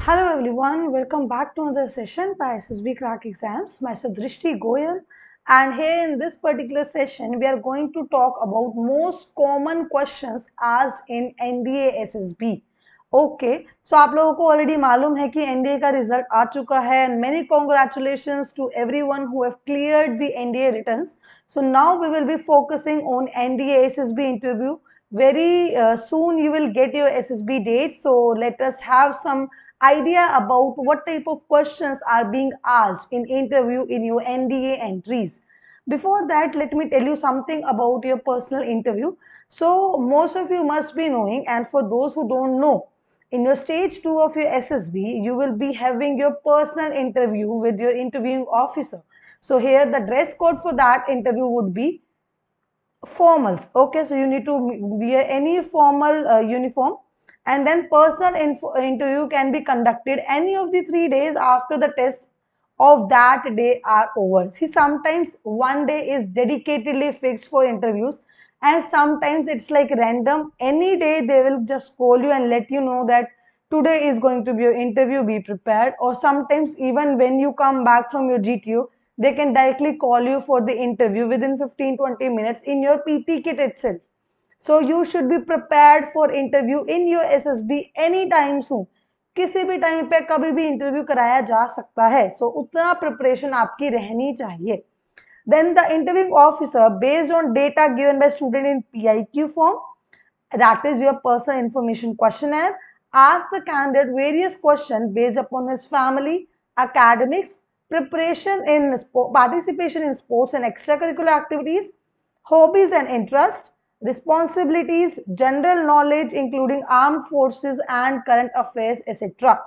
Hello everyone, welcome back to another session by SSB Crack Exams. Myself Drishti Goyal, and here in this particular session we are going to talk about most common questions asked in NDA SSB. Okay, so आप लोगों को already मालूम है कि NDA का result आ चुका है and many congratulations to everyone who have cleared the NDA returns. So now we will be focusing on NDA SSB interview. Very soon you will get your SSB date. So let us have some idea about what type of questions are being asked in interview in your NDA entries. Before that, let me tell you something about your personal interview. So most of you must be knowing, and for those who don't know, in your stage 2 of your SSB, you will be having your personal interview with your interviewing officer. So here the dress code for that interview would be formals. Okay, so you need to wear any formal uniform, and then personal interview can be conducted any of the 3 days after the test of that day are over. See, sometimes one day is dedicatedly fixed for interviews, and sometimes it's like random. Any day they will just call you and let you know that today is going to be your interview, be prepared. Or sometimes even when you come back from your GTO, they can directly call you for the interview within 15-20 minutes in your PT kit itself. So you should be prepared for interview in your SSB any time soon. किसी भी time पे कभी भी interview कराया जा सकता है. So उतना प्रिपरेशन आपकी रहनी चाहिए. Then the interviewing officer, based on data given by student in PIQ form, that is your personal information questionnaire, ask the candidate various questions based upon his family, academics, preparation in participation in sports and extracurricular activities, hobbies and interests, responsibilities, general knowledge including armed forces and current affairs, etc.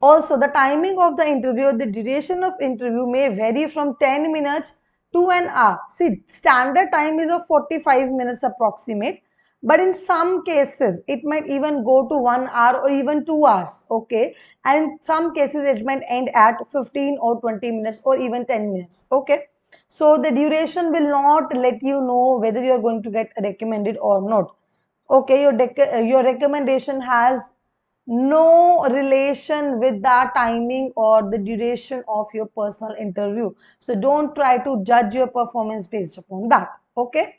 Also, the timing of the interview, the duration of interview may vary from 10 minutes to an hour. See, standard time is of 45 minutes approximate, but in some cases, it might even go to 1 hour or even 2 hours, okay? And in some cases, it might end at 15 or 20 minutes or even 10 minutes, okay? So, the duration will not let you know whether you are going to get recommended or not. Okay, your recommendation has no relation with the timing or the duration of your personal interview. So don't try to judge your performance based upon that. Okay.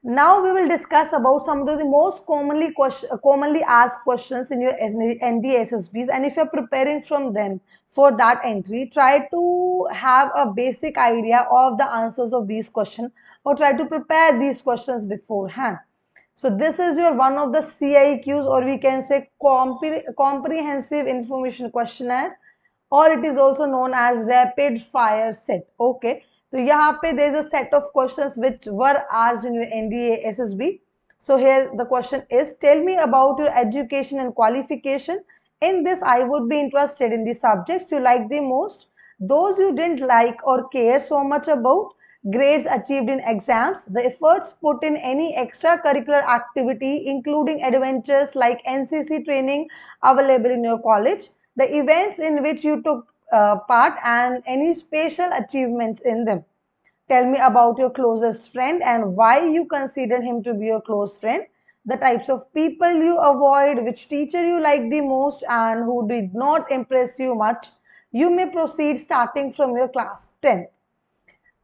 Now we will discuss about some of the most commonly asked questions in your ND SSBs, and if you're preparing from them for that entry, try to have a basic idea of the answers of these questions, or try to prepare these questions beforehand. So this is your one of the CIQs, or we can say comprehensive information questionnaire, or it is also known as rapid fire set. Okay, so यहाँ पे there is a set of questions which were asked in your NDA SSB. So here the question is, tell me about your education and qualification. In this, I would be interested in the subjects you like the most, those you didn't like or care so much about, grades achieved in exams, the efforts put in any extracurricular activity, including adventures like NCC training available in your college, the events in which you took part, and any special achievements in them. Tell me about your closest friend and why you consider him to be your close friend, the types of people you avoid, which teacher you like the most and who did not impress you much. You may proceed starting from your class 10th.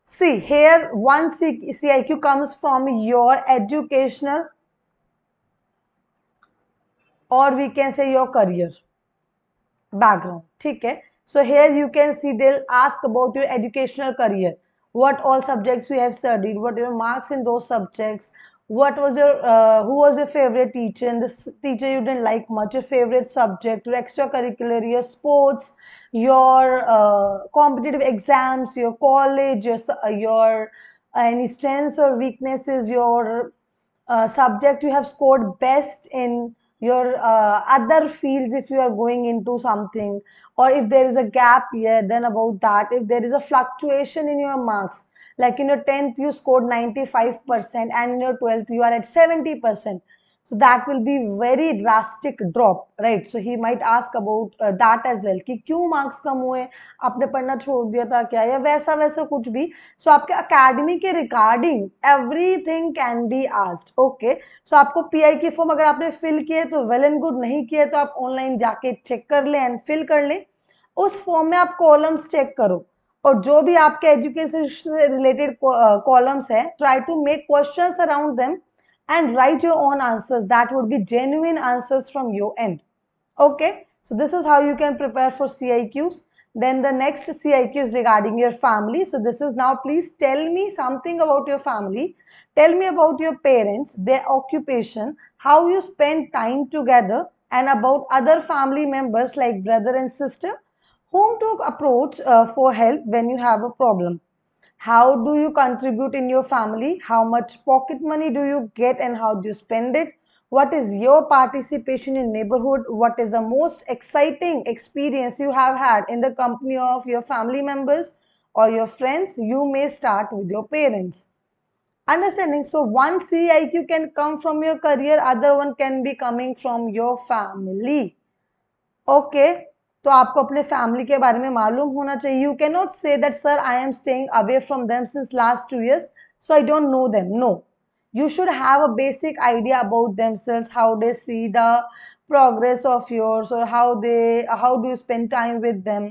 See, here one CIQ comes from your educational, or we can say your career background. Okay. So here you can see they'll ask about your educational career. What all subjects you have studied, what are your marks in those subjects, what was your who was your favorite teacher, and this teacher you didn't like much, your favorite subject, your extracurricular, your sports, your competitive exams, your college, your any strengths or weaknesses, your subject you have scored best in, your other fields if you are going into something, or if there is a gap year, then about that. If there is a fluctuation in your marks, like in your 10th you scored 95% and in your 12th you are at 70%, So that will be very drastic drop, right? So he might ask about that as well कि क्यों marks कम हुए, आपने पढ़ना छोड़ दिया था क्या, या वैसा वैसा कुछ भी. सो आपके अकेडमी के regarding everything can be asked. Okay, so आपको पीआई की फॉर्म अगर आपने फिल किए तो वेल एंड गुड, नहीं किए तो आप ऑनलाइन जाके चेक कर लें एंड फिल कर लें. उस फॉर्म में आप कॉलम्स चेक करो, और जो भी आपके एजुकेशन से रिलेटेड कॉलम्स है, try to make questions around them and write your own answers that would be genuine answers from your end. Okay, so this is how you can prepare for CIQs. Then the next CIQ is regarding your family. So this is now, please tell me something about your family. Tell me about your parents, their occupation, how you spend time together, and about other family members like brother and sister, whom to approach for help when you have a problem. How do you contribute in your family? How much pocket money do you get and how do you spend it? What is your participation in neighborhood? What is the most exciting experience you have had in the company of your family members or your friends? You may start with your parents. Understanding? So one CIQ can come from your career, other one can be coming from your family. Okay, तो आपको अपने family के बारे में मालूम होना चाहिए. You can not say that sir I am staying away from them since last 2 years, so I don't know them. No, you should have a basic idea about themselves, how they see the progress of yours, or how do you spend time with them,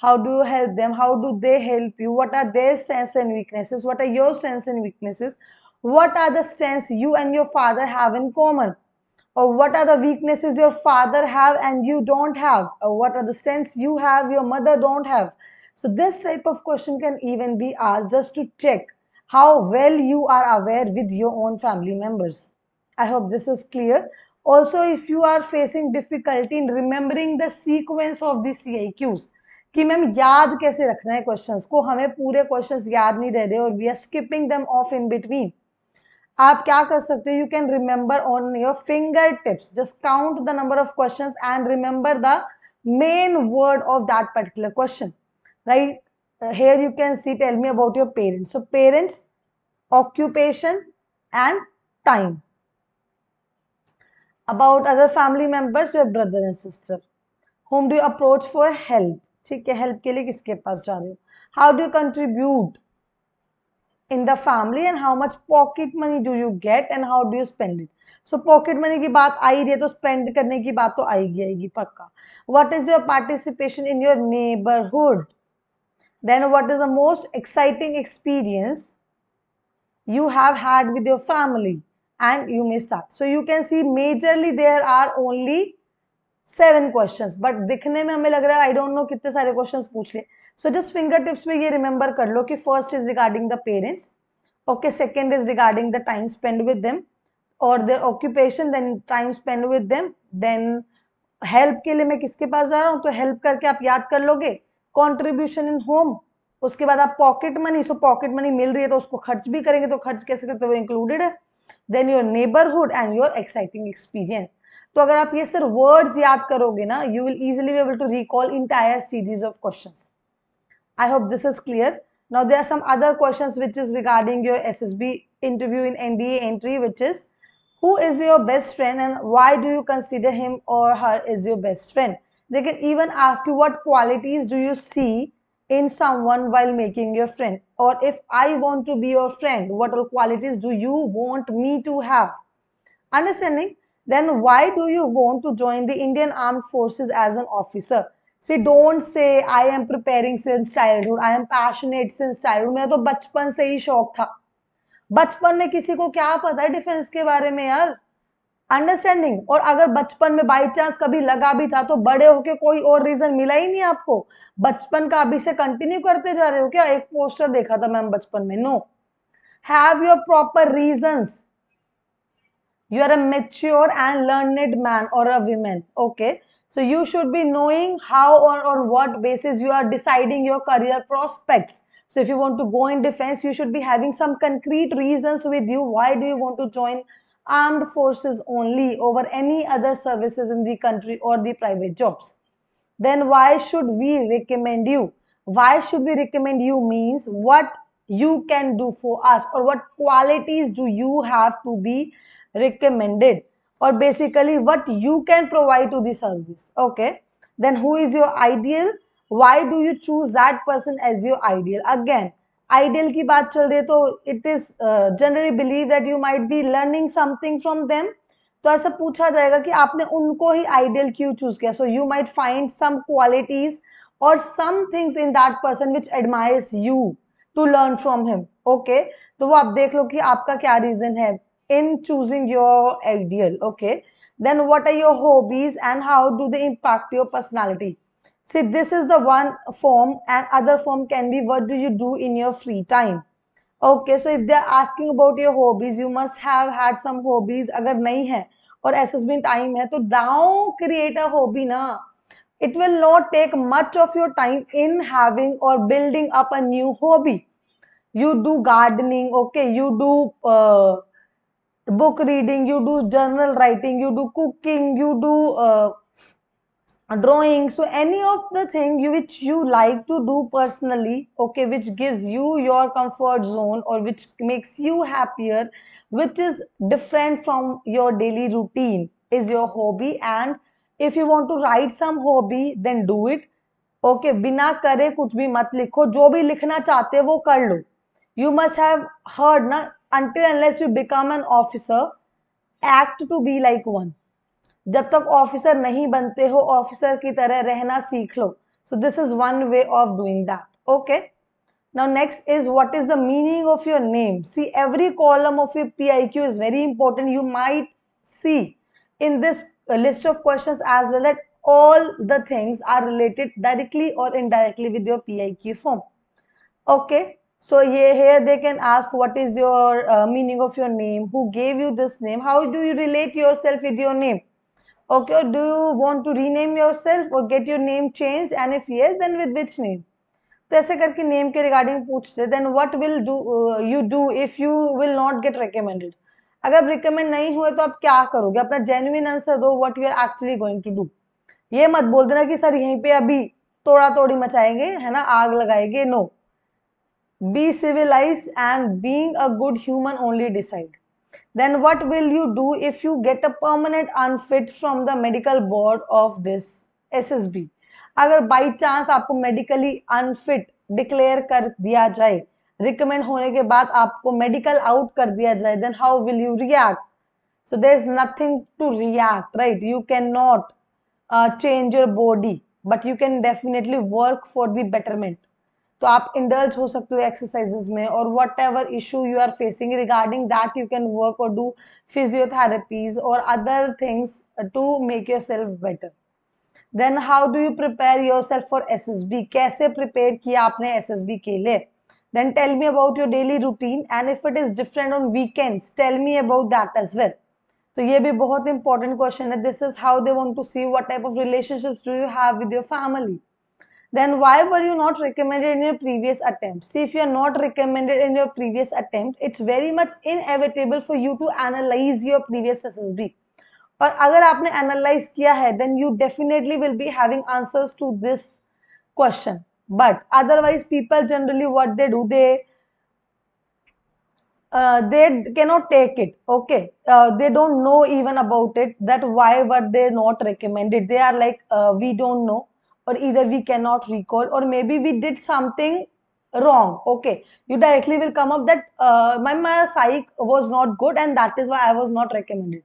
how do you help them, how do they help you, what are their strengths and weaknesses, what are your strengths and weaknesses, what are the strengths you and your father have in common, or what are the weaknesses your father have and you don't have, or what are the strengths you have your mother don't have. So this type of question can even be asked just to check how well you are aware with your own family members. I hope this is clear. Also, if you are facing difficulty in remembering the sequence of the CIQs, कि ma'am याद कैसे रखना है questions को, हमें पूरे questions याद नहीं रह रहे और we are skipping them off in between. आप क्या कर सकते हो, you can remember on your finger tips, just count the number of questions and remember the main word of that particular question, right? Here you can see, tell me about your parents. So parents, occupation and time. About other family members, your brother and sister. Whom do you approach for help? ठीक है, help के लिए किसके पास जा रहे हो? How do you contribute in the family and how much pocket money do you get and how do you spend it? So pocket money की बात आई रही है तो spend करने की बात तो आएगी पक्का. What is your participation in your neighborhood? Then what is the most exciting experience you have had with your family? And you may start. So you can see majorly there are only 7 questions, but दिखने में हमें लग रहा है I don't know कितने सारे questions पूछ ले. So just fingertips पे ये remember कर लो कि first is regarding the parents, okay, second is regarding the time spent with them or their occupation, then time spent with them, then help के लिए मैं किसके पास जा रहा हूँ, तो help करके आप याद कर लोगे. Contribution in home, उसके बाद आप पॉकेट मनी, सो पॉकेट मनी मिल रही है तो उसको खर्च भी करेंगे, तो खर्च कैसे करते हुए इंक्लूडेड है. Then your neighbourhood and your exciting experience. तो अगर आप ये सिर्फ वर्ड्स याद करोगे ना, you will easily be able to recall entire series of questions. I hope this is clear. Now there are some other questions which is regarding your SSB interview in NDA entry, which is who is your best friend and why do you consider him or her is your best friend. They can even ask you what qualities do you see in someone while making your friend, or if I want to be your friend, what all qualities do you want me to have. Understanding? Then why do you want to join the Indian Armed Forces as an officer? See, don't say I am preparing since childhood, I am passionate since childhood. मेरा तो बचपन से ही शौक था. बचपन में किसी को क्या पता है डिफेंस के बारे में यार. अंडरस्टैंडिंग? और अगर बचपन में बाई चांस कभी लगा भी था तो बड़े होके कोई और रीजन मिला ही नहीं आपको. बचपन का अभी से कंटिन्यू करते जा रहे हो क्या? एक पोस्टर देखा था मैम बचपन में. No, have your proper reasons. You are a mature and learned man or a woman, okay? So you should be knowing how or on what basis you are deciding your career prospects. So if you want to go in defense, you should be having some concrete reasons with you. Why do you want to join armed forces only over any other services in the country or the private jobs? Then why should we recommend you? Why should we recommend you means what you can do for us, or what qualities do you have to be recommended. or basically what you can provide to the service. Okay, then who is your ideal? Why do you choose that person as your ideal? Again, ideal की बात चल रही है तो it is generally believed that you might be learning something from them. तो ऐसा पूछा जाएगा कि आपने उनको ही आइडियल क्यों चूज किया. So you might find some qualities और some things in that person which admires you to learn from him. Okay, तो वो आप देख लो कि आपका क्या रीजन है in choosing your ideal. Okay, then what are your hobbies and how do they impact your personality? See, this is the one form, and other form can be what do you do in your free time. Okay, so if they are asking about your hobbies, you must have had some hobbies. अगर नहीं है और SSB time है तो now create a hobby ना. It will not take much of your time in having or building up a new hobby. You do gardening, okay, you do book reading, you do journal writing, you do cooking, you do drawing. So any of the thing which you like to do personally, okay, which gives you your comfort zone or which makes you happier, which is different from your daily routine, is your hobby. And if you want to write some hobby, then do it. Okay, बिना करे कुछ भी मत लिखो. जो भी लिखना चाहते हो वो कर लो. यू मस्ट हैव हर्ड ना, until unless you become an officer, act to be like one. जब तक ऑफिसर नहीं बनते हो ऑफिसर की तरह रहना सीख लो. So this is one way of doing that. Okay, now next is what is the meaning of your name. See, every column of your PIQ is very important. You might see in this list of questions as well that all the things are related directly or indirectly with your PIQ form. Okay, so here they can ask what is your meaning of your name, who gave you this name, how do you relate yourself with your name. Okay, or do you want to rename yourself or get your name changed, and if yes, then with which name. तो ऐसे करके name के regarding पूछते. Then what will do you do if you will not get recommended. अगर recommend नहीं हुए तो आप क्या करोगे. अपना जेन्युइन आंसर दो, what you are actually going to do. ये मत बोल देना कि सर यहीं पे अभी तोड़ा तोड़ी मचाएंगे, है ना, आग लगाएंगे. No, be civilized and being a good human only decide. then what will you do if you get a permanent unfit from the medical board of this SSB. अगर बाई चांस आपको मेडिकली अनफिट डिक्लेयर कर दिया जाए, recommend होने के बाद आपको medical out कर दिया जाए, then how will you react. So there is nothing to react, right. You can not change your body, but you can definitely work for the betterment. तो आप इंडल्ज हो सकते हो एक्सरसाइजेस में, और whatever issue you are facing regarding that you can work और do physiotherapies और other things to make yourself better. Then how do you prepare yourself for SSB. कैसे prepare किया आपने SSB के लिए. Then tell me about your daily routine, and if it is different on weekends tell me about that as well. तो ये भी बहुत important question है. This is how they want to see what type of relationships do you have with your family. Then why were you not recommended in your previous attempt? See, if you are not recommended in your previous attempt, it's very much inevitable for you to analyze your previous SSB. और अगर आपने analyze किया है, then you definitely will be having answers to this question. But otherwise, people generally what they do, they cannot take it. Okay, they don't know even about it, that why were they not recommended. They are like, we don't know, or either we cannot recall, or maybe we did something wrong. Okay, you directly will come up that my psych was not good and that is why I was not recommended.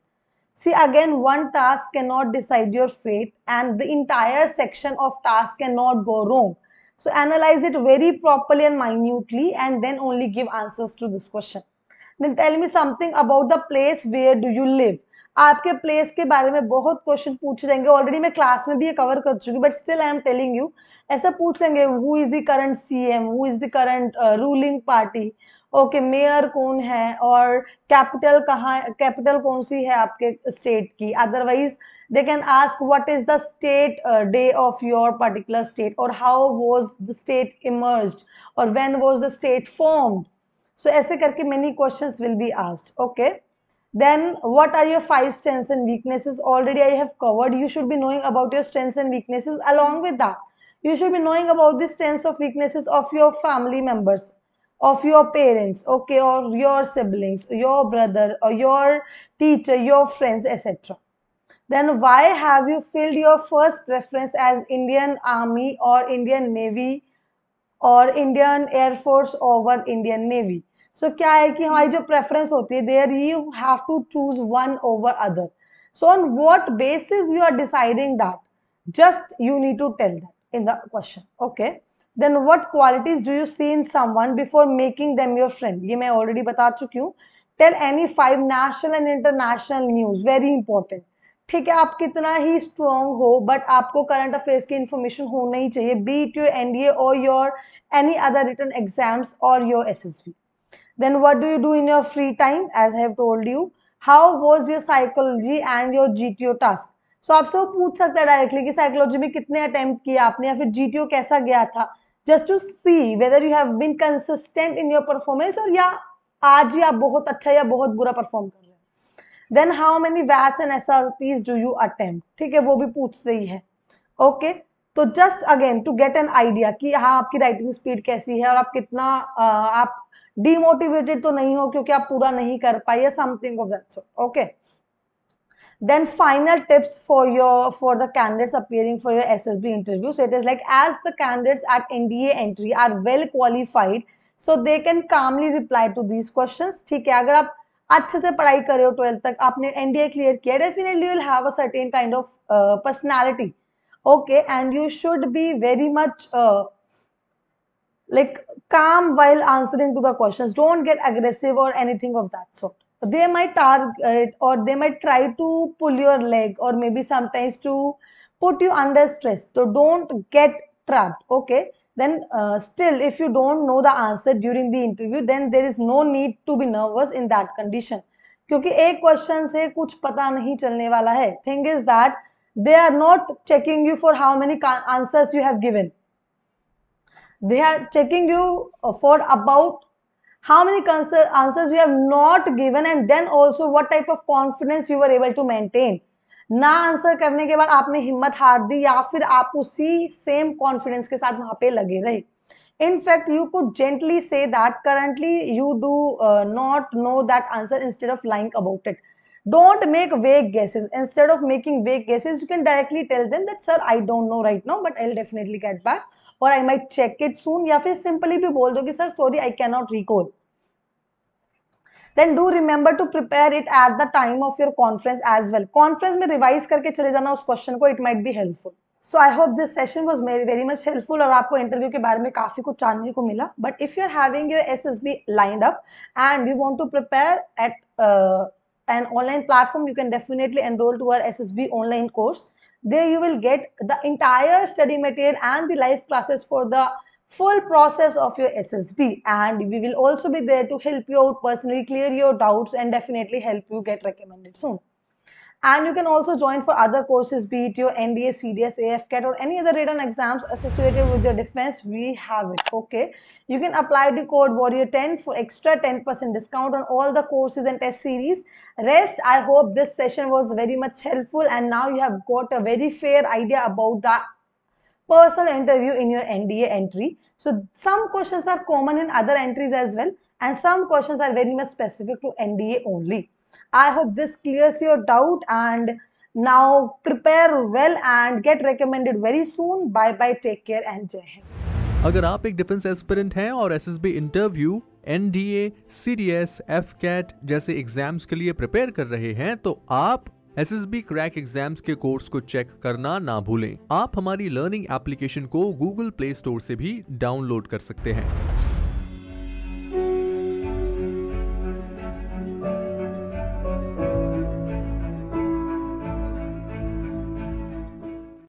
See, again, one task cannot decide your fate, and the entire section of task cannot go wrong. So analyze it very properly and minutely, and then only give answers to this question. Then tell me something about the place where do you live. आपके place के बारे में बहुत question पूछे जाएंगे. Already मैं class में भी ये कवर कर चुकी, but still I am telling you. ऐसा पूछ लेंगे, who is the current CM, who is the current ruling party. Okay, mayor कौन है, और कैपिटल कहाँ, कैपिटल कौन सी है आपके स्टेट की. Otherwise they can ask what is the state day of your particular state, or how was the state emerged, or when was the state formed. So ऐसे करके many questions will be asked. Okay, then what are your 5 strengths and weaknesses. Already I have covered. You should be knowing about your strengths and weaknesses. Along with that, you should be knowing about the strengths of weaknesses of your family members. of your parents, okay, or your siblings, your brother, or your teacher, your friends, etc. Then why have you filled your first preference as Indian Army or Indian Navy और Indian Air Force over Indian Navy? So क्या है कि हमारी जो preference होती है there you have to choose one over other. So on what basis you are deciding that, just you need to tell that in the question. Okay, then what qualities do you see in someone before making them your friend? ये मैं already बता चुकी हूँ. Tell any 5 national and international news, very important. ठीक है, आप कितना ही strong हो बट आपको करंट अफेयर्स की इंफॉर्मेशन होना ही चाहिए, बी इट योर एनडीए और your any other written exams or your SSB. Then what do you do in your free time? As I have told you, how was your psychology and your GTO task? So आपसे वो पूछ सकता है directly कि psychology में कितने attempt किए आपने या फिर GTO कैसा गया था, just to see whether you have been consistent in your performance और या आज ही आप बहुत अच्छा या बहुत बुरा परफॉर्म कर रहे हैं. Then how many WATs and SRTs do you attempt? ठीक है, वो भी पूछते ही है. ओके, तो just again to get an idea कि हाँ आपकी राइटिंग स्पीड कैसी है और आप कितना आप डिमोटिवेटेड तो नहीं हो क्योंकि आप पूरा नहीं कर पाए, something of that sort. Okay, then final tips for the candidates appearing for your SSB interview. So it is like, as the candidates at NDA entry are well qualified, so they can calmly reply to these questions. ठीक है, अगर आप अच्छे से पढ़ाई कर रहे हो 12th तक, आपने NDA क्लियर किया, definitely you will have a certain kind of personality. Okay, and you should be very much like calm while answering to the questions. Don't get aggressive or anything of that sort. They might target or they might try to pull your leg or maybe sometimes to put you under stress. So don't get trapped. Okay, then still if you don't know the answer during the interview, then there is no need to be nervous in that condition. क्योंकि एक question से कुछ पता नहीं चलने वाला है. Thing is that they are not checking you for how many answers you have given. They are checking you for about how many answers you have not given and then also what type of confidence you were able to maintain. ना answer करने के बाद आपने हिम्मत हार दी या फिर आप उसी सेम कॉन्फिडेंस के साथ वहां पे लगे रहे. In fact, you could gently say that currently you do not know that answer instead of lying about it. Don't make vague guesses. Instead of making vague guesses, you can directly tell them that sir, I don't know right now, but I'll definitely get back, or I might check it soon. या फिर simply भी बोल दो कि sir, sorry, I cannot recall. Then do remember to prepare it at the time of your conference as well. Conference में revise करके चले जाना उस question को. It might be helpful. So I hope this session was very much helpful और आपको interview के बारे में काफी कुछ जानने को मिला. But if you're having your SSB lined up and you want to prepare at an online platform, you can definitely enroll to our SSB online course. There you will get the entire study material and the live classes for the full process of your SSB, and we will also be there to help you out personally, clear your doubts, and definitely help you get recommended soon. And you can also join for other courses, be it your NDA, CDS, AFCAT, or any other written exams associated with your defense. We have it. Okay, you can apply the code Warrior10 for extra 10% discount on all the courses and test series. Rest, I hope this session was very much helpful, and now you have got a very fair idea about the personal interview in your NDA entry. So some questions are common in other entries as well, and some questions are very much specific to NDA only. I hope this clears your doubt, and now prepare well and get recommended very soon. Bye bye, take care and Jai Hind. अगर आप एक defence aspirant हैं और SSB interview, NDA, CDS, FCAT जैसे exams के लिए prepare कर रहे हैं तो आप SSB क्रैक एग्जाम्स के कोर्स को चेक करना ना भूलें. आप हमारी लर्निंग एप्लीकेशन को Google Play Store से भी डाउनलोड कर सकते हैं.